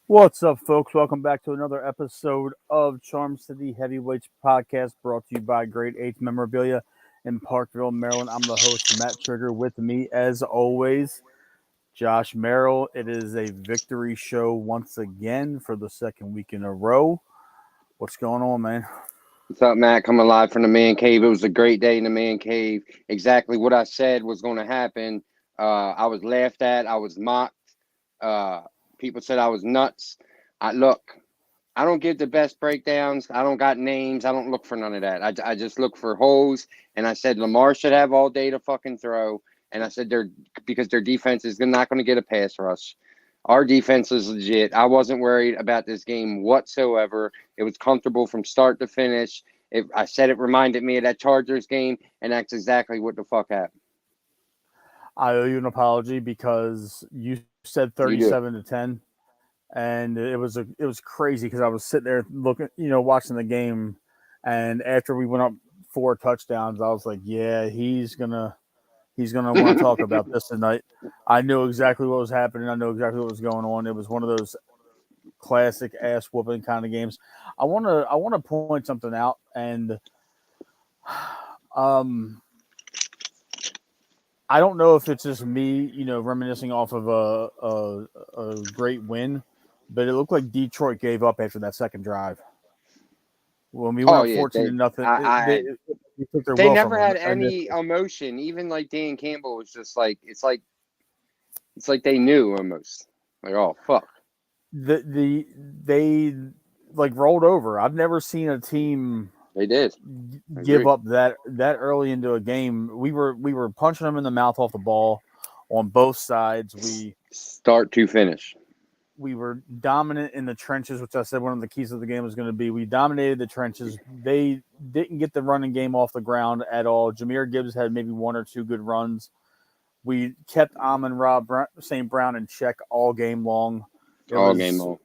What's up, folks? Welcome back to another episode of Charm City Heavyweights Podcast, brought to you by Grade 8 Memorabilia in Parkville, Maryland. I'm the host, Matt Trigger. With me, as always, Josh Merrill. It is a victory show once again for the second week in a row. What's going on, man? What's up, Matt? Coming live from the man cave. It was a great day in the man cave. Exactly what I said was going to happen. I was laughed at. I was mocked. Uh, People said I was nuts. Look. I don't give the best breakdowns. I don't got names. I don't look for none of that. I just look for holes. And I said Lamar should have all day to fucking throw. And I said because their defense is not going to get a pass rush. Our defense is legit. I wasn't worried about this game whatsoever. It was comfortable from start to finish. I said it reminded me of that Chargers game, and that's exactly what the fuck happened. I owe you an apology because you said You 37 do. to 10, and it was crazy because I was sitting there looking, watching the game, and after we went up 4 touchdowns, I was like, yeah, he's gonna want to talk about this tonight. I knew exactly what was happening. I know exactly what was going on. It was one of those classic ass whooping kind of games. I wanna point something out, and um, I don't know if it's just me, reminiscing off of a great win, but it looked like Detroit gave up after that second drive. When we went Oh up yeah, 14 to nothing, they took their they will from never them. had any emotion. Even like Dan Campbell was just like it's like they knew almost. Like, oh fuck. They like rolled over. I've never seen a team They did. I give agree. up that early into a game. We were punching them in the mouth off the ball on both sides. Start to finish. We were dominant in the trenches, which I said one of the keys of the game was going to be. We dominated the trenches. They didn't get the running game off the ground at all. Jameer Gibbs had maybe one or two good runs. We kept Amon Rob St. Brown in check all game long. It All game was long.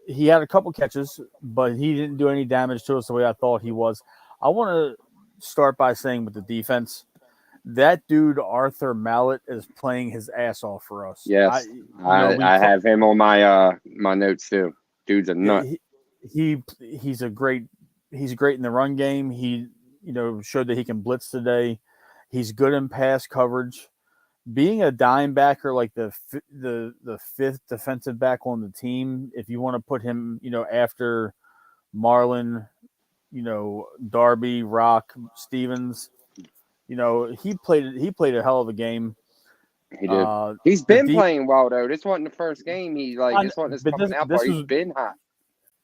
He had a couple catches, but he didn't do any damage to us the way I thought he was. I want to start by saying with the defense, that dude Arthur Mallet is playing his ass off for us. Yes. We I have him on my notes too. Dude's a nut. he's a great he's great in the run game. He showed that he can blitz today. He's good in pass coverage. Being a dime backer like the fifth defensive back on the team, if you want to put him, after Marlon, Darby, Rock, Stevens, he played a hell of a game. He did. Uh, He's the been deep, playing well though. This wasn't the first game. I, This wasn't his but coming out this party. He's was been hot.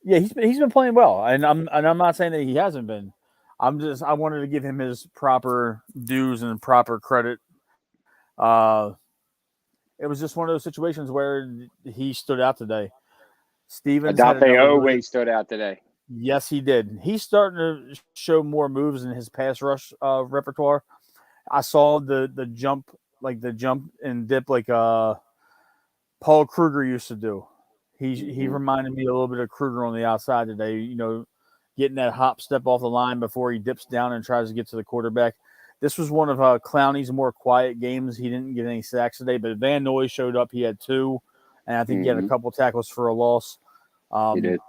yeah, he's been playing well, and I'm not saying that he hasn't been. I wanted to give him his proper dues and proper credit. Uh, it was just one of those situations where he stood out today. Stevens had Adape another really always stood out today. yes, he did. He's starting to show more moves in his pass rush repertoire. I saw the jump and dip like Paul Kruger used to do. He Mm-hmm. reminded me a little bit of Kruger on the outside today. Getting that hop step off the line before he dips down and tries to get to the quarterback. This was one of Clowney's more quiet games. He didn't get any sacks today, but Van Noy showed up. He had two, and I think he had a Mm-hmm. couple tackles for a loss. He did.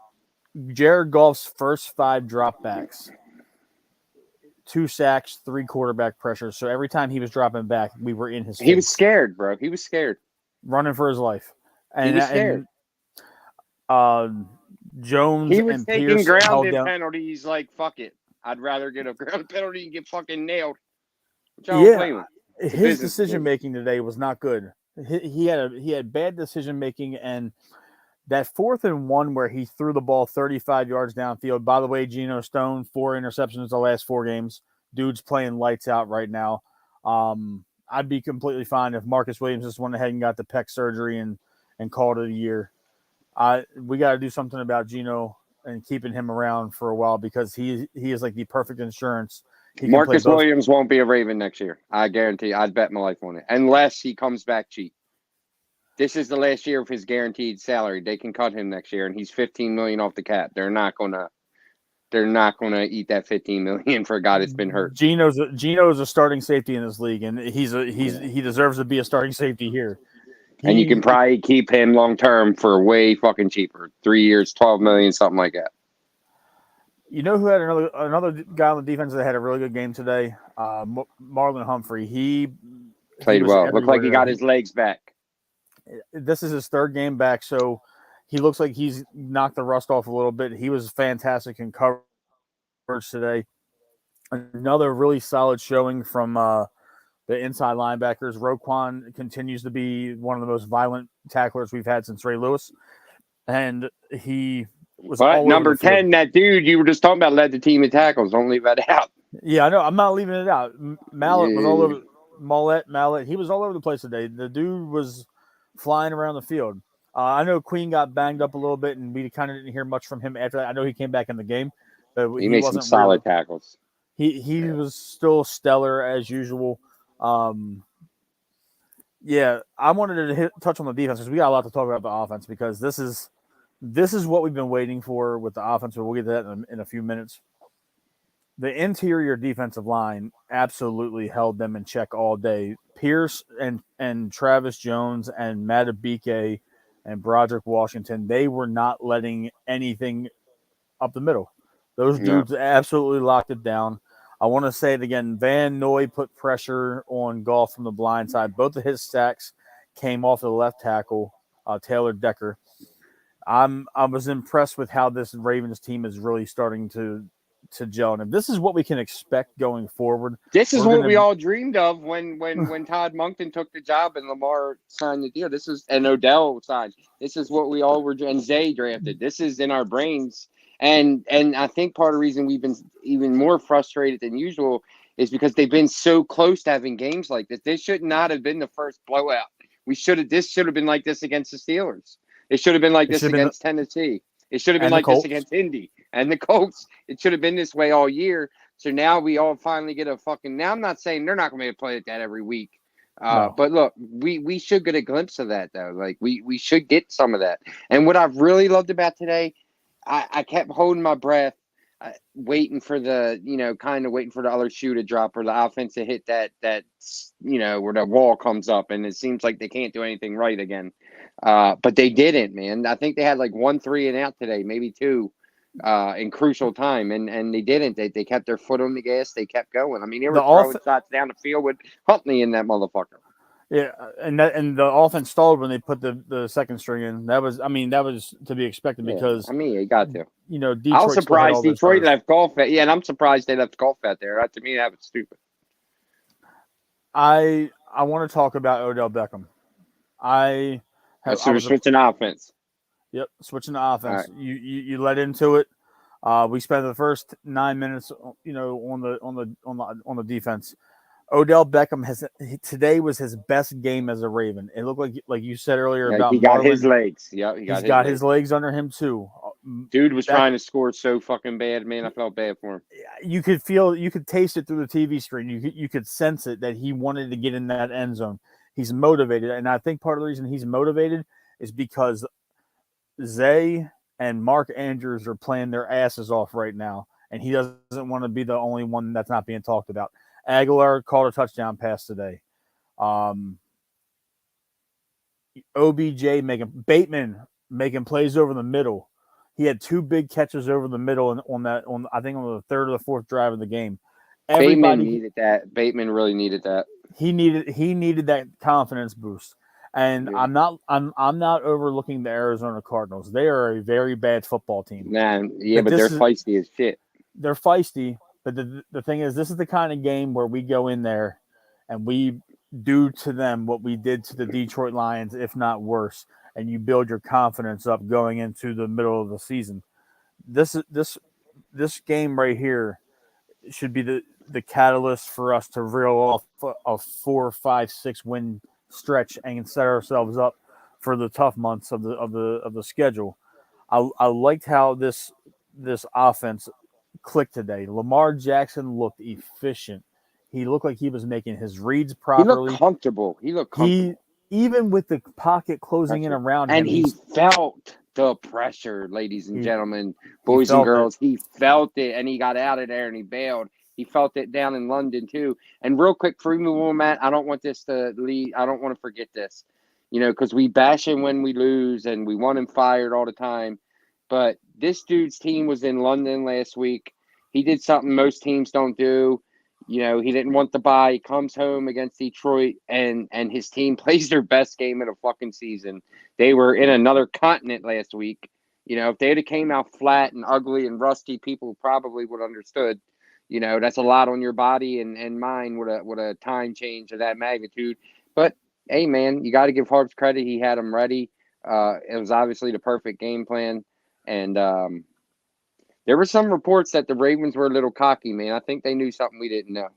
Jared Goff's first 5 dropbacks, 2 sacks, 3 quarterback pressures. So every time he was dropping back, we were in his He was face, scared, bro. He was scared. running for his life. He And was scared. uh, Jones He was and taking Pierce held grounded down. penalties like fuck it. I'd rather get a ground penalty and get fucking nailed. Which I don't Yeah, blame him. It's a his business decision decision. making today was not good. He had bad decision making, and that 4th and 1 where he threw the ball 35 yards downfield. By the way, Geno Stone, 4 interceptions the last 4 games. Dude's playing lights out right now. I'd be completely fine if Marcus Williams just went ahead and got the pec surgery and called it a year. We got to do something about Geno and keeping him around for a while because he is like the perfect insurance. He can play Marcus both. Williams won't be a Raven next year. I guarantee. I'd bet my life on it. Unless he comes back cheap. This is the last year of his guaranteed salary. They can cut him next year, and he's $15 million off the cap. They're not gonna. They're not gonna eat that $15 million for a guy that's been hurt. Geno's a starting safety in this league, and he deserves to be a starting safety here. And you can probably keep him long term for way fucking cheaper. 3 years, 12 million, something like that. You know who had another guy on the defense that had a really good game today? Marlon Humphrey. He Played was well. Looked like he everywhere. got his legs back. This is his third game back, so he looks like he's knocked the rust off a little bit. He was fantastic in coverage today. Another really solid showing from the inside linebackers. Roquan continues to be one of the most violent tacklers we've had since Ray Lewis, and he was But all number over the field. 10, that dude you were just talking about, led the team in tackles. Don't leave that out. Yeah, I know. I'm not leaving it out. Mallett was all over. Mallett. He was all over the place today. The dude was flying around the field. I know Queen got banged up a little bit, and we kind of didn't hear much from him after that. I know he came back in the game, but He made some solid tackles. He was still stellar as usual. Yeah, I wanted to touch on the defense because we got a lot to talk about the offense because this is what we've been waiting for with the offense. We'll get to that in a few minutes. The interior defensive line absolutely held them in check all day. Pierce and Travis Jones and Matabike and Broderick Washington, they were not letting anything up the middle. Those dudes absolutely locked it down. I want to say it again. Van Noy put pressure on Goff from the blind side. Both of his sacks came off the left tackle, Taylor Decker. I was impressed with how this Ravens team is really starting to gel. And if this is what we can expect going forward, this is what we all dreamed of when Todd Monken took the job and Lamar signed the deal. This is and Odell signed. This is what we all were and Zay drafted. This is in our brains. And I think part of the reason we've been even more frustrated than usual is because they've been so close to having games like this. This should not have been the first blowout. This should have been like this against the Steelers. It should have been like this against Tennessee. It should have been like this against Indy and the Colts. It should have been this way all year. So now we all finally get a fucking. Now I'm not saying they're not going to play like that every week. No. But look, we should get a glimpse of that though. Like we should get some of that. And what I've really loved about today, I kept holding my breath, waiting for waiting for the other shoe to drop or the offense to hit that where the wall comes up and it seems like they can't do anything right again. But they didn't, man. I think they had like 1 3 and out today, maybe 2 in crucial time, and they didn't. They kept their foot on the gas. They kept going. I mean, they were throwing shots down the field with Huntley in that motherfucker. Yeah, and the offense stalled when they put the second string in. That was to be expected because it got to. Detroit. I was surprised Detroit left Golf at. Yeah, and I'm surprised they left Golf out there. To me, that was stupid. I want to talk about Odell Beckham. So we're switching offense. Yep, switching the offense. Right. You led into it. We spent the first 9 minutes, on the defense. Odell Beckham today was his best game as a Raven. It looked like you said earlier about he got his legs. Yeah, he's got his legs under him too. Dude was trying to score so fucking bad, man. I felt bad for him. You could taste it through the TV screen. You could sense it that he wanted to get in that end zone. He's motivated, and I think part of the reason he's motivated is because Zay and Mark Andrews are playing their asses off right now, and he doesn't want to be the only one that's not being talked about. Aguilar called a touchdown pass today. OBJ Bateman making plays over the middle. He had 2 big catches over the middle on I think on the 3rd or the 4th drive of the game. Bateman needed that. Bateman really needed that. He needed that confidence boost. And yeah. I'm not overlooking the Arizona Cardinals. They are a very bad football team. But they're feisty as shit. They're feisty, but the thing is, this is the kind of game where we go in there and we do to them what we did to the Detroit Lions, if not worse, and you build your confidence up going into the middle of the season. This game right here should be the catalyst for us to reel off a 4, 5, 6 win stretch and set ourselves up for the tough months of the schedule. I liked how this offense clicked today. Lamar Jackson looked efficient. He looked like he was making his reads properly. He looked comfortable. Even with the pocket closing in around him. And he felt the pressure, ladies and gentlemen, boys and girls. He felt it, and he got out of there, and he bailed. He felt it down in London, too. And real quick, for me, Matt, I don't want this to lead. I don't want to forget this. because we bash him when we lose and we want him fired all the time. But this dude's team was in London last week. He did something most teams don't do. He didn't want the bye. He comes home against Detroit, and his team plays their best game of the fucking season. They were in another continent last week. If they had came out flat and ugly and rusty, people probably would have understood. That's a lot on your body and mind with a time change of that magnitude. But hey, man, you got to give Harps credit. He had them ready. It was obviously the perfect game plan, and there were some reports that the Ravens were a little cocky, man. I think they knew something we didn't know.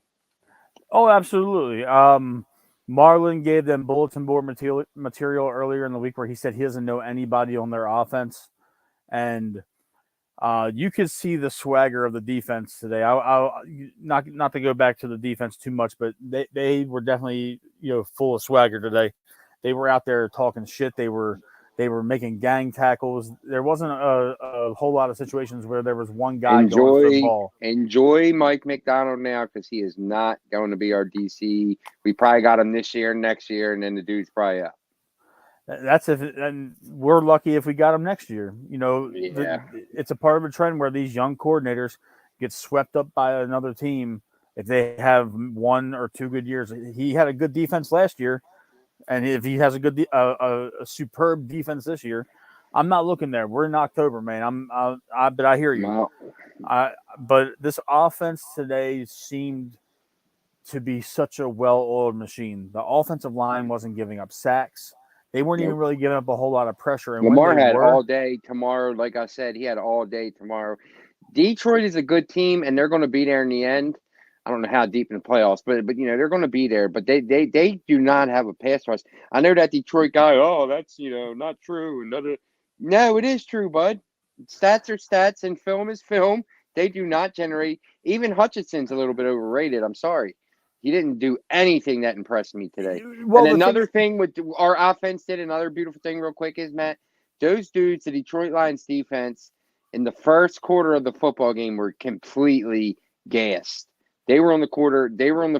Oh, absolutely. Marlon gave them bulletin board material earlier in the week where he said he doesn't know anybody on their offense, and you could see the swagger of the defense today. I not to go back to the defense too much, but they were definitely full of swagger today. They were out there talking shit. They were making gang tackles. There wasn't a whole lot of situations where there was one guy going for the ball. Enjoy Mike McDonald now because he is not going to be our DC. We probably got him this year, next year, and then the dude's probably out. That's and we're lucky if we got him next year. It's a part of a trend where these young coordinators get swept up by another team if they have 1 or 2 good years. He had a good defense last year. And if he has a good, a superb defense this year, I'm not looking there. We're in October, man. But I hear you. Wow. But this offense today seemed to be such a well-oiled machine. The offensive line wasn't giving up sacks. They weren't even really giving up a whole lot of pressure. And Lamar had all day tomorrow. Like I said, he had all day tomorrow. Detroit is a good team, and they're going to be there in the end. I don't know how deep in the playoffs, but they're going to be there. But they do not have a pass rush. I know that Detroit guy. Oh, that's not true. No, it is true, bud. Stats are stats, and film is film. They do not generate. Even Hutchinson's a little bit overrated. I'm sorry, he didn't do anything that impressed me today. Well, and another thing with our offense did another beautiful thing real quick is, Matt, those dudes, the Detroit Lions defense, in the first quarter of the football game were completely gassed. They were on the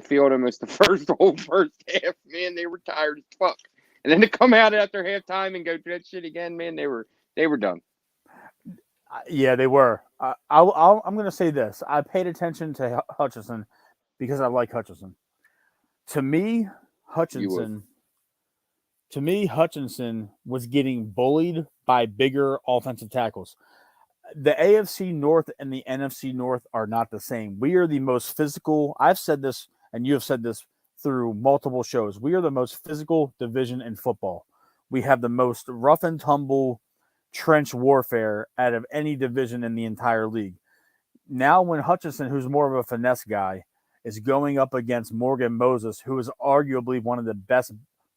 field almost the whole first half, man. They were tired as fuck. And then to come out after halftime and go through that shit again, man, they were done. Yeah, they were. I'm going to say this. I paid attention to Hutchinson because I like Hutchinson. To me, Hutchinson was getting bullied by bigger offensive tackles. The AFC North and the NFC North are not the same. We are the most physical. I've said this, and you have said this through multiple shows. We are the most physical division in football. We have the most rough and tumble trench warfare out of any division in the entire league. Now, when Hutchinson, who's more of a finesse guy, is going up against Morgan Moses, who is arguably one of the best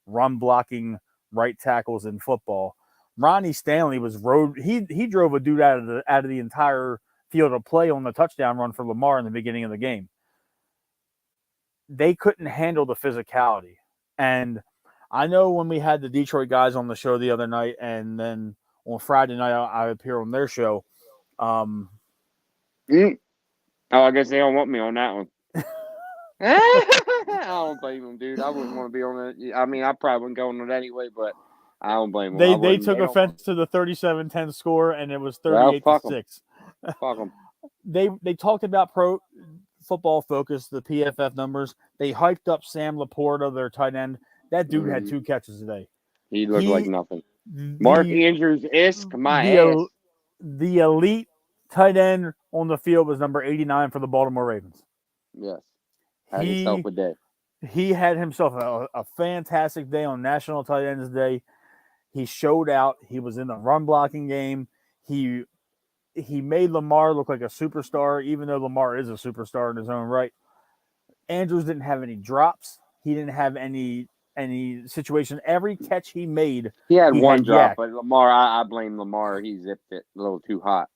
run-blocking right tackles in football, Ronnie Stanley was he drove a dude out of the entire field of play on the touchdown run for Lamar in the beginning of the game. They couldn't handle the physicality. And I know when we had the Detroit guys on the show the other night, and then on Friday night I appear on their show. Oh, I guess they don't want me on that one. I don't blame them, dude. I wouldn't want to be on it. I mean, I probably wouldn't go on it anyway, but I don't blame them. They took offense to the 37-10 score, and it was 38-6. Fuck them. They talked about Pro Football Focus, the PFF numbers. They hyped up Sam Laporta, their tight end. That dude had 2 catches today. He looked like nothing. Mark Andrews-esque, ass. The elite tight end on the field was number 89 for the Baltimore Ravens. Yes. Had himself a day. He had himself a fantastic day on National Tight Ends Day. He showed out. He was in the run blocking game. He made Lamar look like a superstar, even though Lamar is a superstar in his own right. Andrews didn't have any drops. He didn't have any situation. Every catch he made, he had one drop. But Lamar, I blame Lamar. He zipped it a little too hot.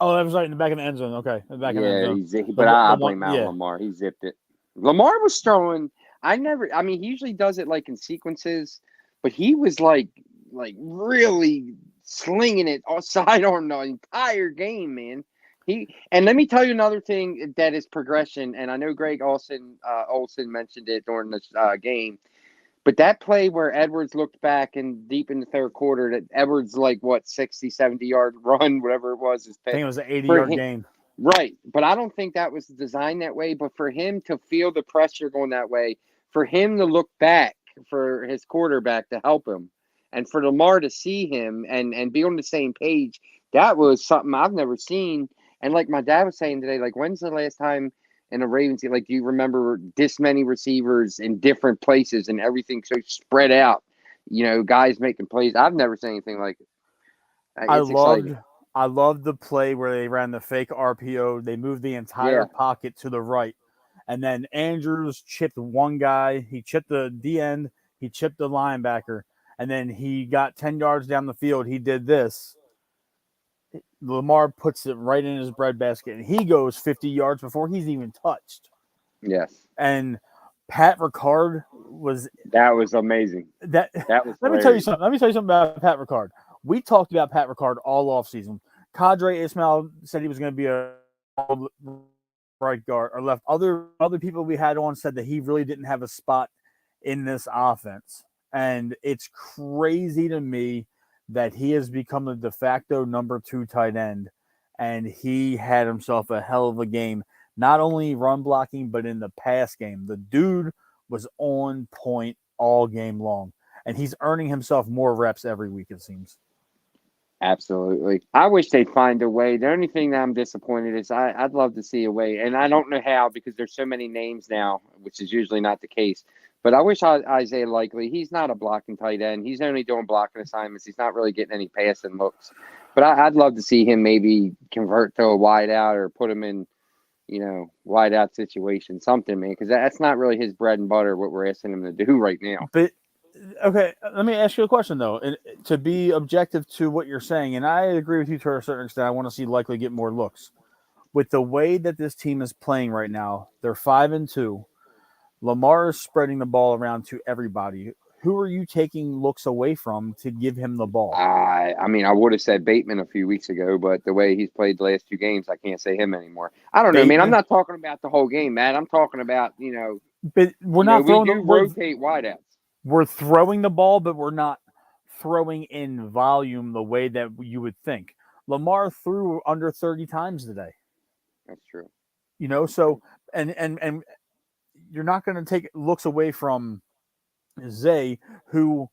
Oh, that was right in the back of the end zone. Okay, in the back of the end zone. I blame Lamar. He zipped it. Lamar was throwing. He usually does it like in sequences, but he was like really slinging it sidearm the entire game, man. And let me tell you another thing that is progression. And I know Greg Olson mentioned it during this game. But that play where Edwards looked back and deep in the third quarter, that Edwards, like, 60, 70-yard run, whatever it was, I think it was an for 80-yard him, game. right. But I don't think that was designed that way. But for him to feel the pressure going that way, for him to look back for his quarterback to help him, and for Lamar to see him and be on the same page, that was something I've never seen. And like my dad was saying today, like, when's the last time in a Ravens game, like, do you remember this many receivers in different places and everything so spread out? Guys making plays. I've never seen anything like it. It's exciting. I loved the play where they ran the fake RPO. They moved the entire pocket to the right. And then Andrews chipped one guy. He chipped the D end. He chipped the linebacker. And then he got 10 yards down the field. He did this. Lamar puts it right in his breadbasket. And he goes 50 yards before he's even touched. Yes. And Pat Ricard that was amazing. That was Let me tell you something about Pat Ricard. We talked about Pat Ricard all offseason. Qadry Ismail said he was going to be a right guard or left. Other people we had on said that he really didn't have a spot in this offense. And it's crazy to me that he has become the de facto number 2 tight end. And he had himself a hell of a game, not only run blocking, but in the pass game. The dude was on point all game long. And he's earning himself more reps every week, it seems. Absolutely. I wish they'd find a way. The only thing that I'm disappointed is I'd love to see a way, and I don't know how because there's so many names now, which is usually not the case. But I wish Isaiah Likely, he's not a blocking tight end. He's only doing blocking assignments. He's not really getting any passing looks. But I'd love to see him maybe convert to a wide out or put him in, wide out situation, something, man, because that's not really his bread and butter, what we're asking him to do right now. But okay, let me ask you a question, though, and to be objective to what you're saying, and I agree with you to a certain extent. I want to see Likely get more looks. With the way that this team is playing right now, they're 5-2. Lamar is spreading the ball around to everybody. Who are you taking looks away from to give him the ball? I would have said Bateman a few weeks ago, but the way he's played the last 2 games, I can't say him anymore. I don't know, man. I'm not talking about the whole game, Matt. I'm talking about, But we're not throwing. We do rotate wideouts. We're throwing the ball, but we're not throwing in volume the way that you would think. Lamar threw under 30 times today. That's true. So and you're not going to take looks away from Zay, who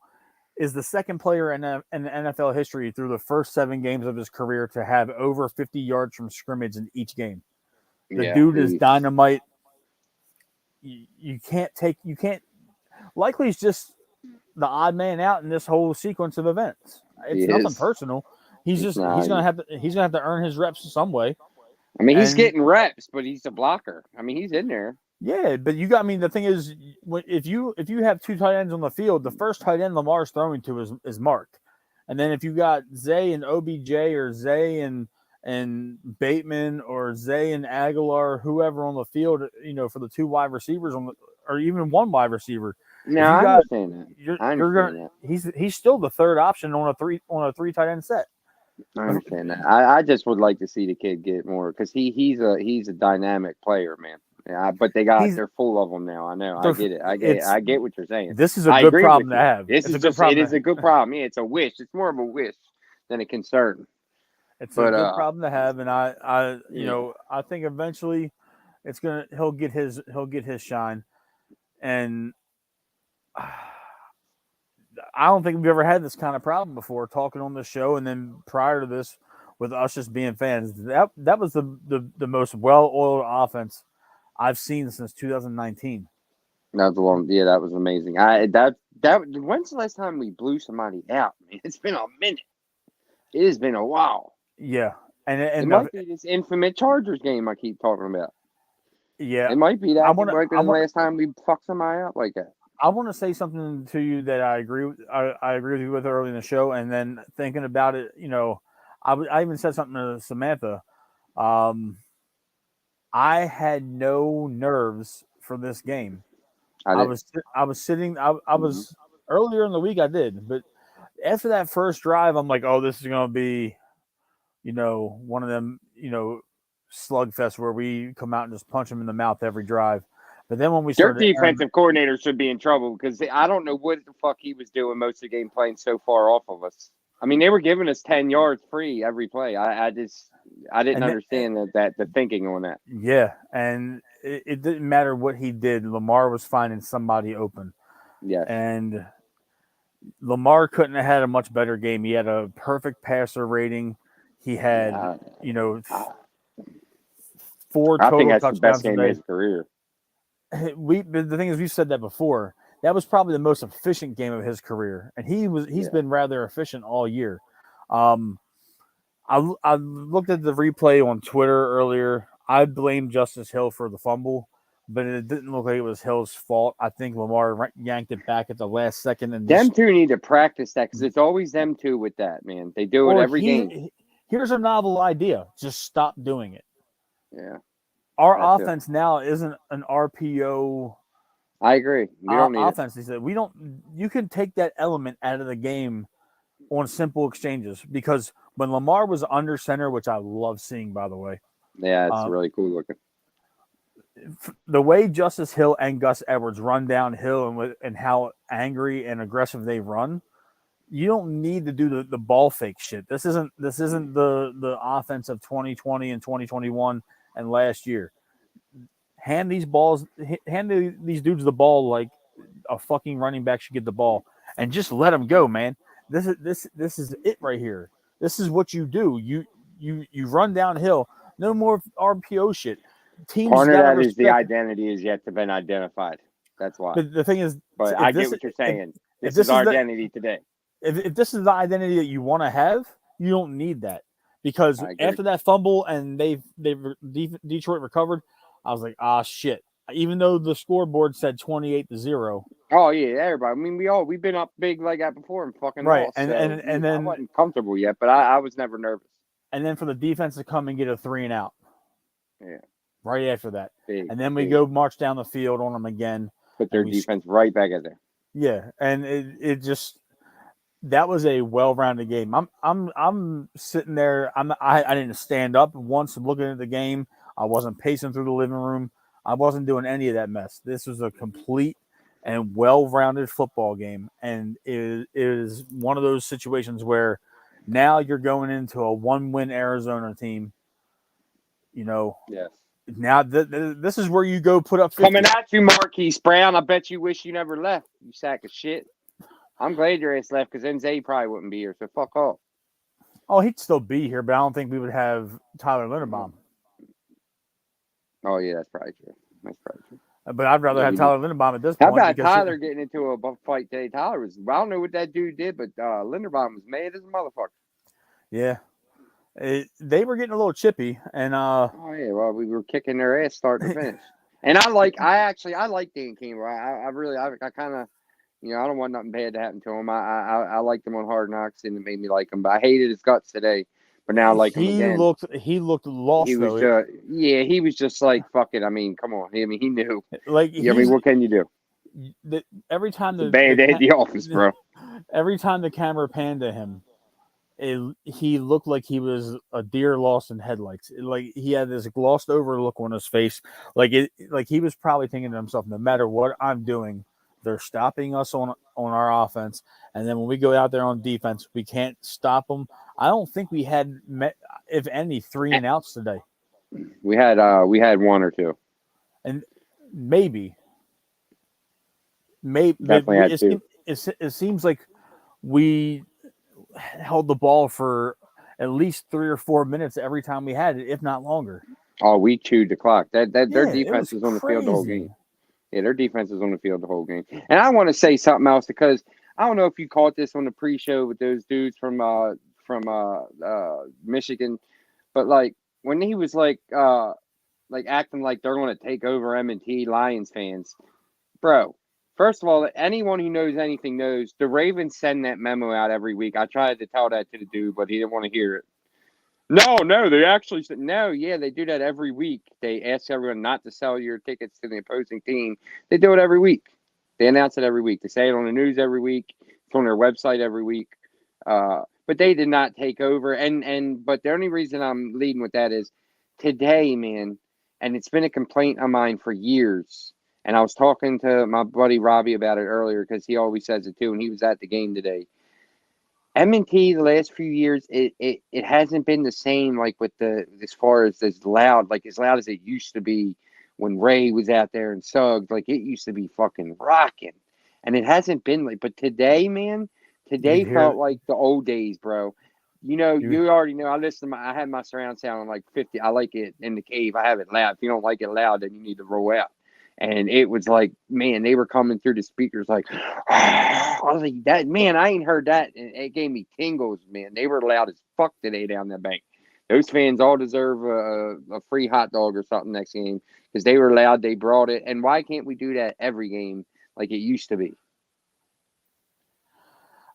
is the second player in NFL history through the first 7 games of his career to have over 50 yards from scrimmage in each game. The dude is dynamite. You can't. Likely's just the odd man out in this whole sequence of events. It's nothing personal. He's gonna have to earn his reps some way. I mean, he's getting reps, but he's a blocker. I mean, he's in there. Yeah, but the thing is, if you have 2 tight ends on the field, the first tight end Lamar's throwing to is marked, and then if you got Zay and OBJ or Zay and Bateman or Zay and Aguilar, whoever on the field, for the 2 wide receivers or even 1 wide receiver. No, I understand that. He's still the third option on a 3 tight end set. I understand that. I just would like to see the kid get more because he's a dynamic player, man. Yeah, but they're full of them now. I know. I get it. I get what you're saying. This is a good problem to have. It is a good problem. Yeah, it's a wish. It's more of a wish than a concern. It's a good problem to have, and I think eventually he'll get his shine, and I don't think we've ever had this kind of problem before. Talking on the show, and then prior to this, with us just being fans, that was the most well-oiled offense I've seen since 2019. That was amazing. When's the last time we blew somebody out? Man, it's been a minute. It has been a while. Yeah, and it might be this infamous Chargers game I keep talking about. Yeah, it might be that. The last time we fucked somebody out like that. I want to say something to you that I agree with. I agree with you with early in the show, and then thinking about it, I even said something to Samantha. I had no nerves for this game. I was sitting. I was earlier in the week. I did, but after that first drive, I'm like, oh, this is going to be, one of them, slugfest where we come out and just punch them in the mouth every drive. But then when we Their started, defensive coordinator should be in trouble because I don't know what the fuck he was doing most of the game playing so far off of us. I mean, they were giving us 10 yards free every play. I didn't understand that the thinking on that. Yeah, and it didn't matter what he did. Lamar was finding somebody open. Yes. And Lamar couldn't have had a much better game. He had a perfect passer rating. He had, four I total think that's the touchdowns best game of today. his career. The thing is, we've said that before. That was probably the most efficient game of his career, and he's been rather efficient all year. I looked at the replay on Twitter earlier. I blamed Justice Hill for the fumble, but it didn't look like it was Hill's fault. I think Lamar yanked it back at the last second. And them two need to practice that because it's always them two with that, man. They do it every game. Here's a novel idea. Just stop doing it. Yeah. Our offense now isn't an RPO. I agree. We don't need offense. He said we don't. You can take that element out of the game on simple exchanges because when Lamar was under center, which I love seeing, by the way. Yeah, it's really cool looking. The way Justice Hill and Gus Edwards run downhill and how angry and aggressive they run, you don't need to do the ball fake shit. This isn't the offense of 2020 and 2021 and last year. Hand these dudes the ball like a fucking running back should get the ball, and just let them go, man. This is it right here. This is what you do. You run downhill. No more RPO shit. Teams part of that is the identity is yet to been identified. That's why. But the thing is, but I get what you're saying. This is our identity today. If this is the identity that you want to have, you don't need that because after that fumble and Detroit recovered, I was like, shit. Even though the scoreboard said 28-0. Oh yeah, everybody. I mean, we've been up big like that before and fucking right. lost. And then I wasn't comfortable yet, but I was never nervous. And then for the defense to come and get a 3-and-out. Yeah. Right after that. Big, and then we go march down the field on them again. Put their defense right back at there. Yeah, and it just that was a well-rounded game. I'm sitting there. I didn't stand up once looking at the game. I wasn't pacing through the living room. I wasn't doing any of that mess. This was a complete and well-rounded football game, and it is one of those situations where now you're going into a one-win Arizona team. Yes. Now this is where you go put up 50. Coming at you, Marquise Brown. I bet you wish you never left, you sack of shit. I'm glad your ass left because Nze probably wouldn't be here, so fuck off. Oh, he'd still be here, but I don't think we would have Tyler Linderbaum. Oh, yeah, that's probably true. But I'd rather have Tyler Linderbaum at this point. How about Tyler getting into a fight today? I don't know what that dude did, but Linderbaum was mad as a motherfucker. Yeah. They were getting a little chippy, and oh yeah, well we were kicking their ass start to finish, and I like Dan Campbell. I kind of, I don't want nothing bad to happen to him. I liked him on Hard Knocks, and it made me like him, but I hated his guts today. But now I like him again. He looked lost. He was though. He was just like fuck it. I mean, come on. I mean, he knew. Like, what can you do? Every time bad day at the office, bro. Every time the camera panned to him. He looked like he was a deer lost in headlights. Like he had this glossed over look on his face. Like he was probably thinking to himself, no matter what I'm doing, they're stopping us on our offense. And then when we go out there on defense, we can't stop them. I don't think we had, if any, 3-and-outs today. We had one or two. And maybe. Definitely had two. It seems like we held the ball for at least 3 or 4 minutes every time we had it, if not longer. Oh, we chewed the clock. Their defense was on the field the whole crazy. game. Yeah, their defense was on the field the whole game. And I want to say something else because I don't know if you caught this on the pre-show with those dudes from Michigan, but like when he was like acting like they're going to take over M&T Lions fans, bro. First of all, anyone who knows anything knows the Ravens send that memo out every week. I tried to tell that to the dude, but he didn't want to hear it. No, they actually said no. Yeah, they do that every week. They ask everyone not to sell your tickets to the opposing team. They do it every week. They announce it every week. They say it on the news every week. It's on their website every week. But they did not take over. But the only reason I'm leading with that is today, man, and it's been a complaint of mine for years. And I was talking to my buddy Robbie about it earlier because he always says it too, and he was at the game today. M&T the last few years, it hasn't been the same like with the as far as as loud as it used to be when Ray was out there and Suggs. Like it used to be fucking rocking. And it hasn't been like but today, man, You today hear felt like the old days, bro. You know, you you already know I have my surround sound on like 50. I like it in the cave. I have it loud. If you don't like it loud, then you need to roll out. And it was like, man, they were coming through the speakers like, I was like, that man, I ain't heard that. And it gave me tingles, man. They were loud as fuck today down that bank. Those fans all deserve a free hot dog or something next game because they were loud. They brought it. And why can't we do that every game like it used to be?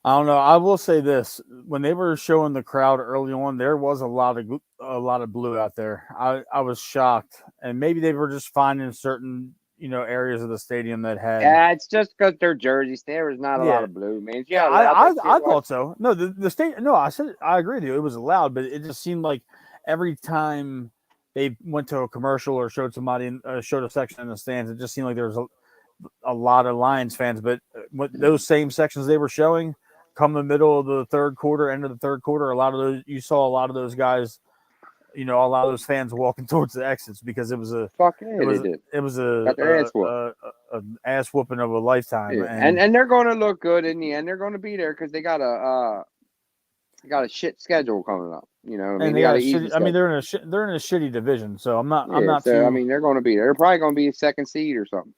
I don't know. I will say this: when they were showing the crowd early on, there was a lot of blue out there. I was shocked, and maybe they were just finding certain areas of the stadium that had. Yeah, it's just because they're jerseys. There was not a lot Yeah, of blue, man. yeah. Yeah, loud that shit I was. thought so. No, the state. No, I said I agree with you. It was loud, but it just seemed like every time they went to a commercial or showed somebody showed a section in the stands, it just seemed like there was a lot of Lions fans. But those same sections they were showing, come the middle of the third quarter, end of the third quarter, a lot of those you saw a lot of those guys, a lot of those fans walking towards the exits because it was a Fuck yeah, it they was did. it was Got their ass whooped. an ass whooping of a lifetime, Yeah, and and they're going to look good in the end. They're going to be there because they got a shit schedule coming up. You know, what I mean, they they got got an a easy shitty. I mean, schedule. they're in a shitty division, so I'm Yeah, not so I too. mean, they're going to be there. They're probably going to be a second seed or something.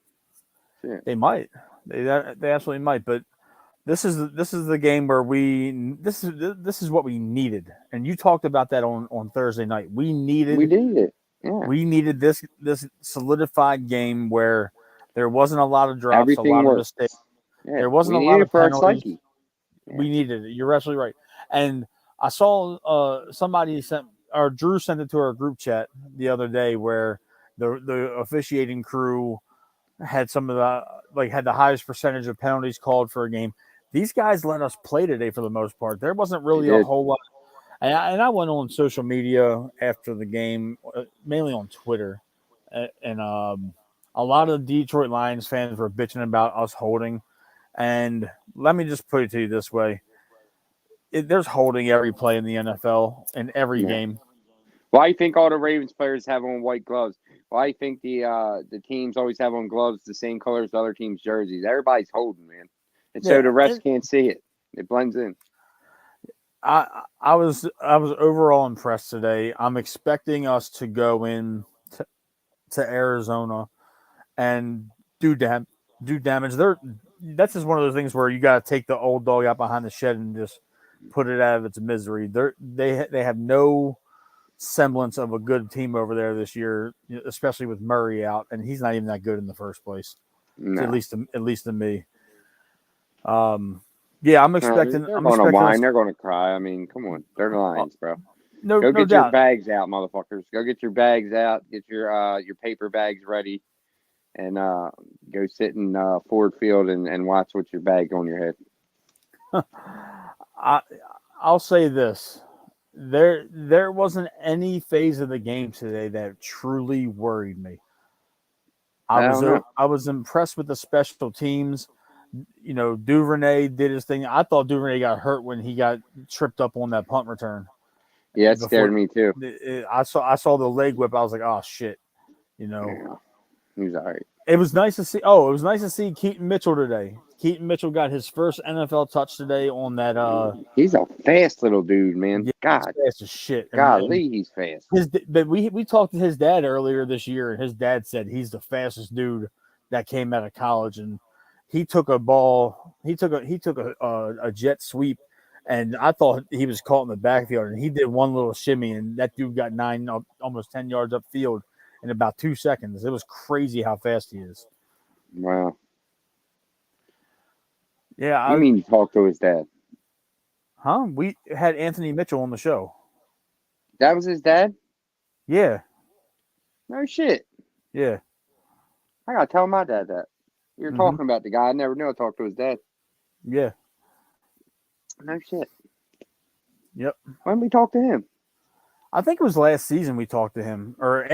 Yeah. They might, they absolutely might, but this is the game where this is what we needed, and you talked about that on Thursday night. We Needed did it. Yeah. we needed this solidified game where there wasn't a lot of drops, a Everything lot of works. mistakes. Yeah. There wasn't We a need lot it of for our penalties. psyche. Yeah. We needed it. You're absolutely right. And I saw somebody sent or Drew sent it to our group chat the other day where the officiating crew had some of the had the highest percentage of penalties called for a game. These guys let us play today for the most part. There wasn't They really a did. whole lot. And I went on social media after the game, mainly on Twitter, and a lot of Detroit Lions fans were bitching about us holding. And let me just put it to you this way: there's holding every play in the NFL in every Yeah. game. Why do you think all the Ravens players have on white gloves? Why do you think the teams always have on gloves the same color as the other team's jerseys? Everybody's holding, man. And so the refs can't see it. It blends in. I was overall impressed today. I'm expecting us to go in to Arizona and do damage. That's just one of those things where you got to take the old dog out behind the shed and just put it out of its misery. They have no semblance of a good team over there this year, especially with Murray out, and he's not even that good in the first place. No. At least to me. Yeah, I'm expecting. They're I'm going to expecting whine. us, They're going to cry. I mean, come on. They're the Lions, bro. no Go no get your doubt. bags out, motherfuckers. Go get your bags out. Get your paper bags ready, and go sit in Ford Field and watch with your bag on your head. I'll say this: there wasn't any phase of the game today that truly worried me. I don't know. I was impressed with the special teams. Duvernay did his thing. I thought Duvernay got hurt when he got tripped up on that punt return. Yeah, it scared me too. I saw the leg whip. I was like, oh shit. Yeah, he was all right. It was nice to see. Oh, it was nice to see Keaton Mitchell today. Keaton Mitchell got his first NFL touch today on that. He's a fast little dude, man. Yeah, God, he's fast as shit. golly, he's fast. But we talked to his dad earlier this year, and his dad said he's the fastest dude that came out of college, and he took a ball. He took a jet sweep, and I thought he was caught in the backfield, and he did one little shimmy, and that dude got almost 10 yards upfield in about 2 seconds. It was crazy how fast he is. Wow. Yeah. You mean you talked to his dad? Huh? We had Anthony Mitchell on the show. That was his dad? Yeah. No shit. Yeah. I gotta tell my dad that. You're talking about the guy. I never knew I talked to his dad. Yeah. No shit. Yep. When we talk to him? I think it was last season we talked to him, or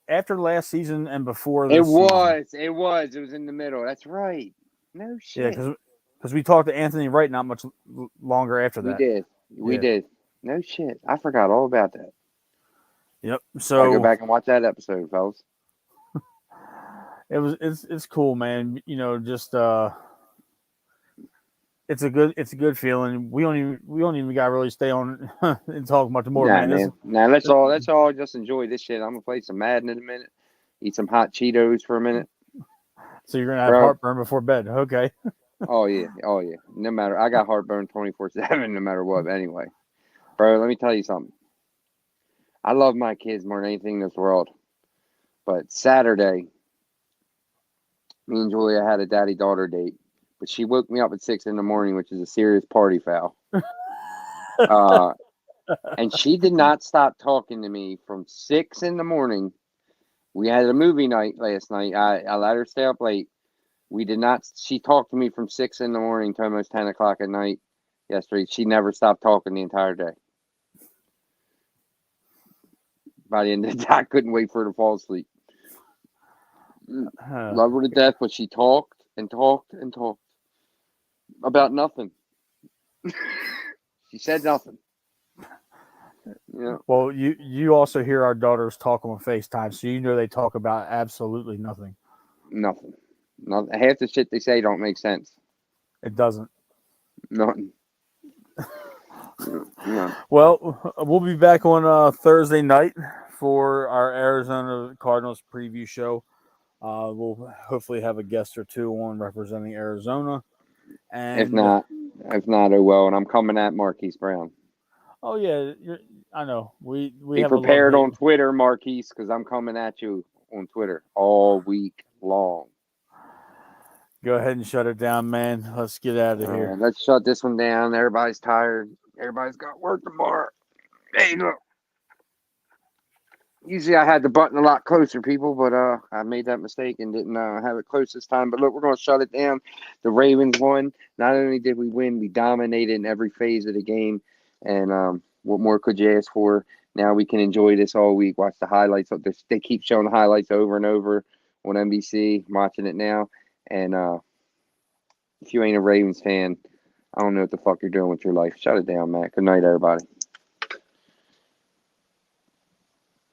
after last season and before It this season. was. It was. It was in the middle. That's right. No Yeah, shit. because we talked to Anthony Wright not much longer after We that. did. We Yeah. did. No shit. I forgot all about that. Yep. Gotta go So back and watch that episode, fellas. it's cool, man. You know, just it's a good feeling. We don't even got to really stay on and talk much more, Nah, man. man. Nah, let's all just enjoy this shit. I'm gonna play some Madden in a minute. Eat some hot Cheetos for a minute. So you're gonna have Bro. heartburn before bed, okay? Oh yeah. Oh yeah. No matter I got heartburn 24/7 no matter what. Anyway. Bro, let me tell you something. I love my kids more than anything in this world. But Saturday, me and Julia had a daddy daughter date. But she woke me up at 6 in the morning, which is a serious party foul. And she did not stop talking to me from 6 in the morning. We had a movie night last night. I let her stay up late. We did not. She talked to me from 6 in the morning to almost 10 o'clock at night yesterday. She never stopped talking the entire day. By the end of the day, I couldn't wait for her to fall asleep. Love her to death, but she talked and talked and talked about nothing. She said nothing. Yeah, Well, you also hear our daughters talk on FaceTime, so you know they talk about absolutely nothing. nothing. Nothing. Half the shit they say don't make sense. It doesn't. Nothing. No. Well, we'll be back on Thursday night for our Arizona Cardinals preview show. We'll hopefully have a guest or two on representing Arizona. And If not, oh well. And I'm coming at Marquise Brown. oh yeah, I know we Be have a prepared love-hate. on Twitter, Marquise, because I'm coming at you on Twitter all week long. Go ahead and shut it down, man. Let's get out of here. Let's shut this one down. Everybody's tired. Everybody's got work tomorrow. Hey, look. Usually I had the button a lot closer, people, but I made that mistake and didn't have it close this time. But look, we're going to shut it down. The Ravens won. Not only did we win, we dominated in every phase of the game. And what more could you ask for? Now we can enjoy this all week. Watch the highlights. They keep showing the highlights over and over on NBC. I'm watching it now. And if you ain't a Ravens fan, I don't know what the fuck you're doing with your life. Shut it down, Matt. Good night, everybody.